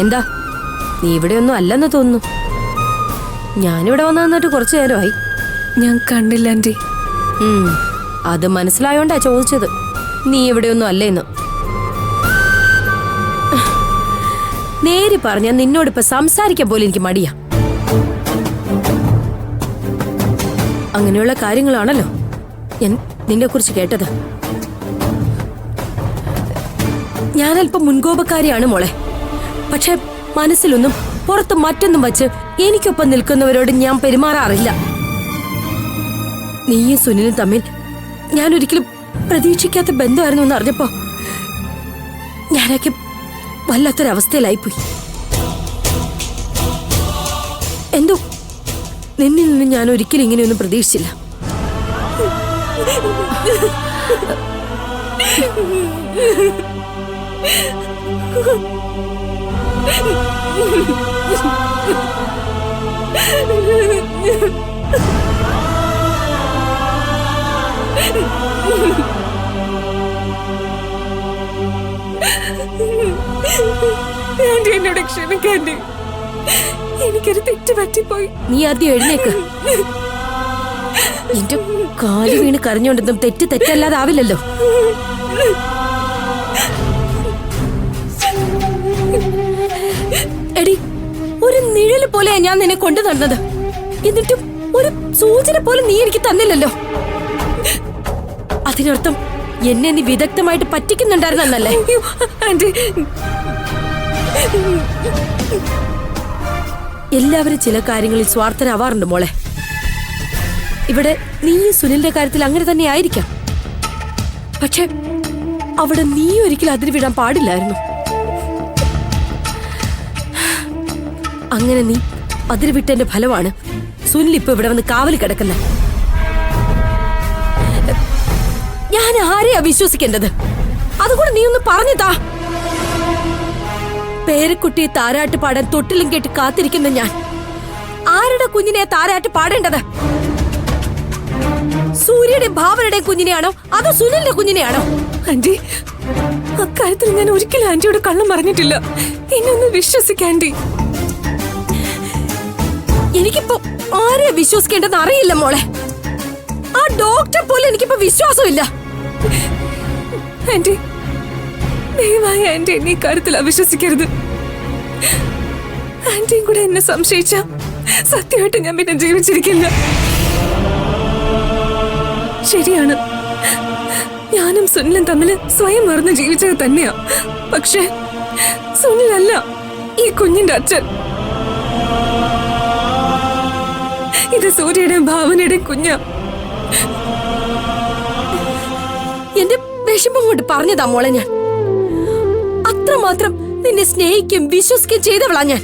എന്താ നീ ഇവിടെ ഒന്നും അല്ലെന്ന് തോന്നുന്നു. ഞാനിവിടെ വന്നു നിന്നിട്ട് കുറച്ചു നേരമായി. ഞാൻ കണ്ടില്ല ആന്റി. അത് മനസ്സിലായോണ്ടാ ചോദിച്ചത്. നീ ഇവിടെ ഒന്നും അല്ലേന്ന്. നേരി പറഞ്ഞ നിന്നോടിപ്പോ സംസാരിക്കാൻ പോലും എനിക്ക് മടിയാ. അങ്ങനെയുള്ള കാര്യങ്ങളാണല്ലോ ഞാൻ നിന്നെ കുറിച്ച് കേട്ടത്. ഞാനല്പം മുൻകോപക്കാരിയാണ് മോളെ. പക്ഷെ മനസ്സിലൊന്നും പുറത്ത് മറ്റൊന്നും വച്ച് എനിക്കൊപ്പം നിൽക്കുന്നവരോട് ഞാൻ പെരുമാറാറില്ല. നീയും സുനിലും തമ്മിൽ ഞാൻ ഒരിക്കലും പ്രതീക്ഷിക്കാത്ത ബന്ധമായിരുന്നു എന്ന് അറിഞ്ഞപ്പോ ഞാനൊക്കെ വല്ലാത്തൊരവസ്ഥയിലായിപ്പോയി. എന്തോ നിന്നിൽ നിന്ന് ഞാൻ ഒരിക്കലും ഇങ്ങനെയൊന്നും പ്രതീക്ഷിച്ചില്ല. ആന്റി എന്നോട് ക്ഷമിക്കാന്റി. എനിക്കൊരു തെറ്റ് പറ്റിപ്പോയി. നീ ആദ്യം എഴുന്നേക്ക്. എന്റെ കാല് വീണ് കരഞ്ഞോണ്ടൊന്നും തെറ്റ് തെറ്റല്ലാതാവില്ലല്ലോ. എടി, ഒരു നിഴല് പോലെയാ ഞാൻ നിന്നെ കൊണ്ടു നടന്നത്. എന്നിട്ടും ഒരു സൂചന പോലും നീ എനിക്ക് തന്നില്ലല്ലോ. അതിനർത്ഥം എന്നെ നീ വിദഗ്ധമായിട്ട് പറ്റിക്കുന്നുണ്ടായിരുന്നല്ലേ? ആന്റി, എല്ലാവരും ചില കാര്യങ്ങളിൽ സ്വാർത്ഥരാവാറുണ്ട് മോളെ. ഇവിടെ നീ സുനിലിന്റെ കാര്യത്തിൽ അങ്ങനെ തന്നെ ആയിരിക്കാം. പക്ഷെ അവിടെ നീ ഒരിക്കലും അതിര് വിടാൻ പാടില്ലായിരുന്നു. അങ്ങനെ നീ അതിര് വിട്ടതിന്റെ ഫലമാണ് സുനിൽ ഇപ്പൊ ഇവിടെ വന്ന് കാവൽ കിടക്കുന്നത്. ഞാൻ ആരെയാ വിശ്വസിക്കേണ്ടത്? അതുകൊണ്ട് നീ ഒന്ന് പറഞ്ഞതാ. പേരക്കുട്ടിയെ താരാട്ട് പാടാൻ തൊട്ടിലും കേട്ട് കാത്തിരിക്കുന്ന ഞാൻ ആരുടെ കുഞ്ഞിനെ താരാട്ട് പാടേണ്ടത്? സൂര്യയുടെ ഭാവനയുടെ കുഞ്ഞിനെയാണോ അതോ സുനിലിന്റെ കുഞ്ഞിനെയാണോ? ആന്റി, അക്കാര്യത്തിൽ ഞാൻ ഒരിക്കലും ആന്റിയോട് കള്ളം പറഞ്ഞിട്ടില്ല. എന്നെ ഒന്ന് വിശ്വസിക്കാന്റി. എനിക്കിപ്പോ ആരെയാ വിശ്വസിക്കേണ്ടെന്ന് അറിയില്ല മോളെ. ആ ഡോക്ടർ പോലും എനിക്കിപ്പോ വിശ്വാസമില്ല. ആന്റി, ദയവായി ആന്റി എന്നെ കാര്യത്തിൽ അവിശ്വസിക്കരുത്. ആന്റിയും കൂടെ എന്നെ സംശയിച്ച സത്യമായിട്ട് ഞാൻ പിന്നെ ജീവിച്ചിരിക്കില്ല. ശരിയാണ്, ഞാനും സുനിലും തമ്മിൽ സ്വയം മറന്ന് ജീവിച്ചത് തന്നെയാ. പക്ഷേ സുനിലല്ല ഈ കുഞ്ഞിന്റെ അച്ഛൻ. ഇത് സൂര്യയുടെയും ഭാവനയുടെയും കുഞ്ഞാ. എന്റെ വിഷമം കൊണ്ട് പറഞ്ഞതാ മോളെ. ഞാൻ അത്രമാത്രം നിന്നെ സ്നേഹിക്കും വിശ്വസിക്കുകയും ചെയ്തവളാ ഞാൻ.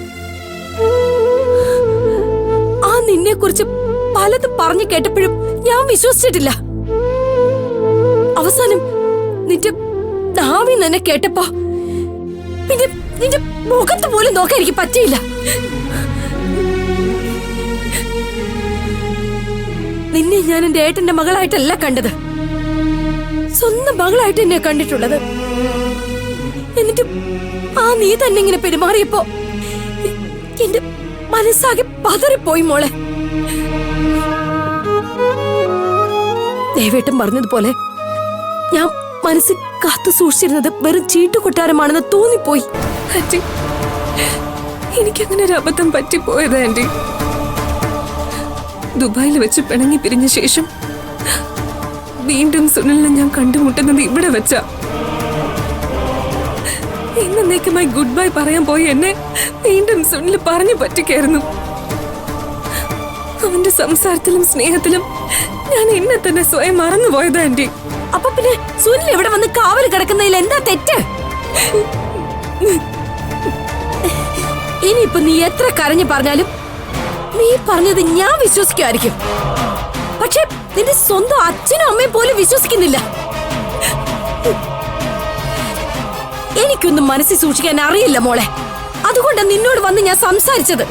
ആ നിന്നെ കുറിച്ച് പലതും പറഞ്ഞു കേട്ടപ്പോഴും ഞാൻ വിശ്വസിച്ചിട്ടില്ല. അവസാനം നിന്റെ നാവി തന്നെ കേട്ടപ്പോ പിന്നെ നിന്റെ മുഖത്ത് പോലും നോക്കാൻ എനിക്ക് പറ്റിയില്ല. നിന്നെ ഞാൻ എന്റെ ഏട്ടന്റെ മകളായിട്ടല്ല കണ്ടത്, സ്വന്തം മകളായിട്ട് എന്നെ കണ്ടിട്ടുള്ളത്. എന്നിട്ട് ആ നീ തന്നെ ഇങ്ങനെ പെരുമാറിയപ്പോ എന്റെ മനസ്സാകെ പതറിപ്പോയി മോളെ. ദേവേട്ടൻ പറഞ്ഞതുപോലെ ഞാൻ മനസ്സിൽ കാത്തു സൂക്ഷിച്ചിരുന്നത് വെറും ചീട്ടുകൊട്ടാരമാണെന്ന് തോന്നിപ്പോയി. ആന്റി, എനിക്കങ്ങനെ ഒരു അബദ്ധം പറ്റിപ്പോയത് ആന്റി. ദുബായിൽ വെച്ച് പിണങ്ങി പിരിഞ്ഞ ശേഷം വീണ്ടും സുനിലിനെ ഞാൻ കണ്ടുമുട്ടുന്നത് ഇവിടെ വെച്ചാ. എന്നേക്കുമായി ഗുഡ് ബൈ പറയാൻ പോയി എന്നെ വീണ്ടും സുനിൽ പറഞ്ഞു പറ്റിക്കായിരുന്നു. അവന്റെ സംസാരത്തിലും സ്നേഹത്തിലും ഞാൻ എന്നെ തന്നെ സ്വയം മറന്നുപോയത് ആന്റി. അപ്പൊ പിന്നെ സുനിൽ ഇവിടെ വന്ന് കാവൽ കിടക്കുന്നതിൽ എന്താ തെറ്റ്? ഇനിയിപ്പൊ നീ എത്ര കരഞ്ഞു പറഞ്ഞാലും നീ പറഞ്ഞത് ഞാൻ വിശ്വസിക്കുമായിരിക്കും. പക്ഷെ നിന്റെ സ്വന്തം അച്ഛനും അമ്മയും പോലും വിശ്വസിക്കുന്നില്ല. എനിക്കൊന്നും മനസ്സിൽ സൂക്ഷിക്കാൻ അറിയില്ല മോളെ. അതുകൊണ്ട് നിന്നോട് വന്ന് ഞാൻ സംസാരിച്ചത്.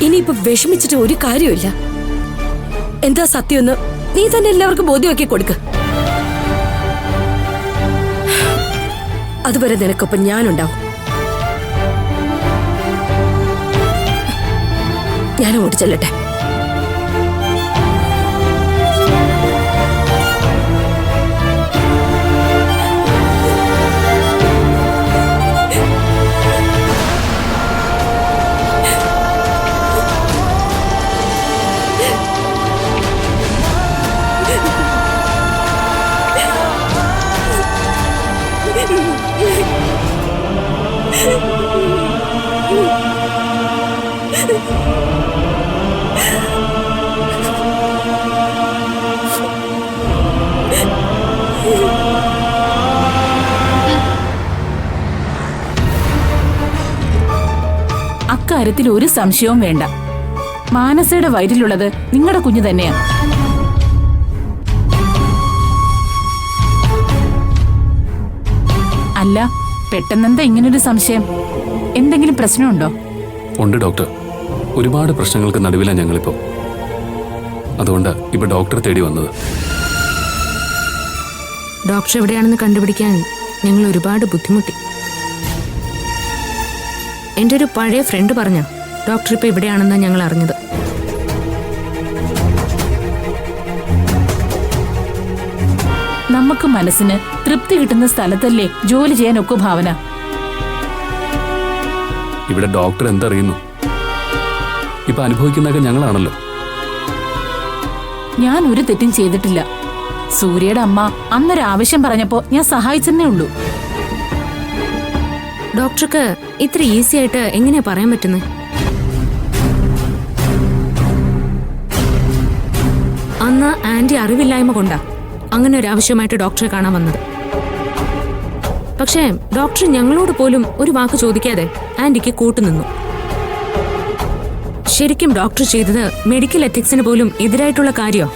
ഇനിയിപ്പോ വിഷമിച്ചിട്ട് ഒരു കാര്യമില്ല. എന്താ സത്യമെന്ന് നീ തന്നെ എല്ലാവർക്കും ബോധ്യമാക്കി കൊടുക്ക. അതുവരെ നിനക്കൊപ്പം ഞാനുണ്ടാവും. ഞാനും ഓടി ചെല്ലട്ടെ. അക്കാര്യത്തിൽ ഒരു സംശയവും വേണ്ട. മാനസയുടെ വയറ്റിലുള്ളത് നിങ്ങളുടെ കുഞ്ഞു തന്നെയാണ്. അല്ല, പെട്ടെന്നെന്താ ഇങ്ങനൊരു സംശയം? എന്തെങ്കിലും പ്രശ്നമുണ്ടോ? ഉണ്ട് ഡോക്ടർ. ഒരുപാട് പ്രശ്നങ്ങൾക്ക് നടുവിലാണ് ഞങ്ങളിപ്പോ. അതുകൊണ്ട് ഇപ്പൊ ഡോക്ടറെ തേടി വന്നത്. ഡോക്ടർ എവിടെയാണെന്ന് കണ്ടുപിടിക്കാൻ ഞങ്ങൾ ഒരുപാട് ബുദ്ധിമുട്ടി. എൻ്റെ ഒരു പഴയ ഫ്രണ്ട് പറഞ്ഞ ഡോക്ടർ ഇപ്പൊ ഇവിടെയാണെന്നാണ് ഞങ്ങൾ അറിഞ്ഞത്. നമുക്ക് മനസ്സിന് തൃപ്തി കിട്ടുന്ന സ്ഥലത്തല്ലേ ജോലി ചെയ്യാൻ ഒക്കെ ഭാവന. ഇവിടെ ഡോക്ടർ എന്തറിയുന്നു? ഇപ്പൊ അനുഭവിക്കുന്നതൊക്കെ ഞങ്ങളാണല്ലോ. ഞാൻ ഒരു തെറ്റും ചെയ്തിട്ടില്ല. സൂര്യയുടെ അമ്മ അന്നൊരാവശ്യം പറഞ്ഞപ്പോ ഞാൻ സഹായിച്ചെന്നേ ഉള്ളൂ. ഡോക്ടർക്ക് ഇത്ര ഈസി ആയിട്ട് എങ്ങനെയാ പറയാൻ പറ്റുന്നത്? അന്ന് ആന്റി അറിവില്ലായ്മ കൊണ്ടാ അങ്ങനെ ഒരു ആവശ്യമായിട്ട് ഡോക്ടറെ കാണാൻ വന്നത്. പക്ഷേ ഡോക്ടർ ഞങ്ങളോട് പോലും ഒരു വാക്ക് ചോദിക്കാതെ ആന്റിക്ക് കൂട്ടുനിന്നു. ശരിക്കും ഡോക്ടർ ചെയ്തത് മെഡിക്കൽ എത്തിക്സിന് പോലും എതിരായിട്ടുള്ള കാര്യമോ?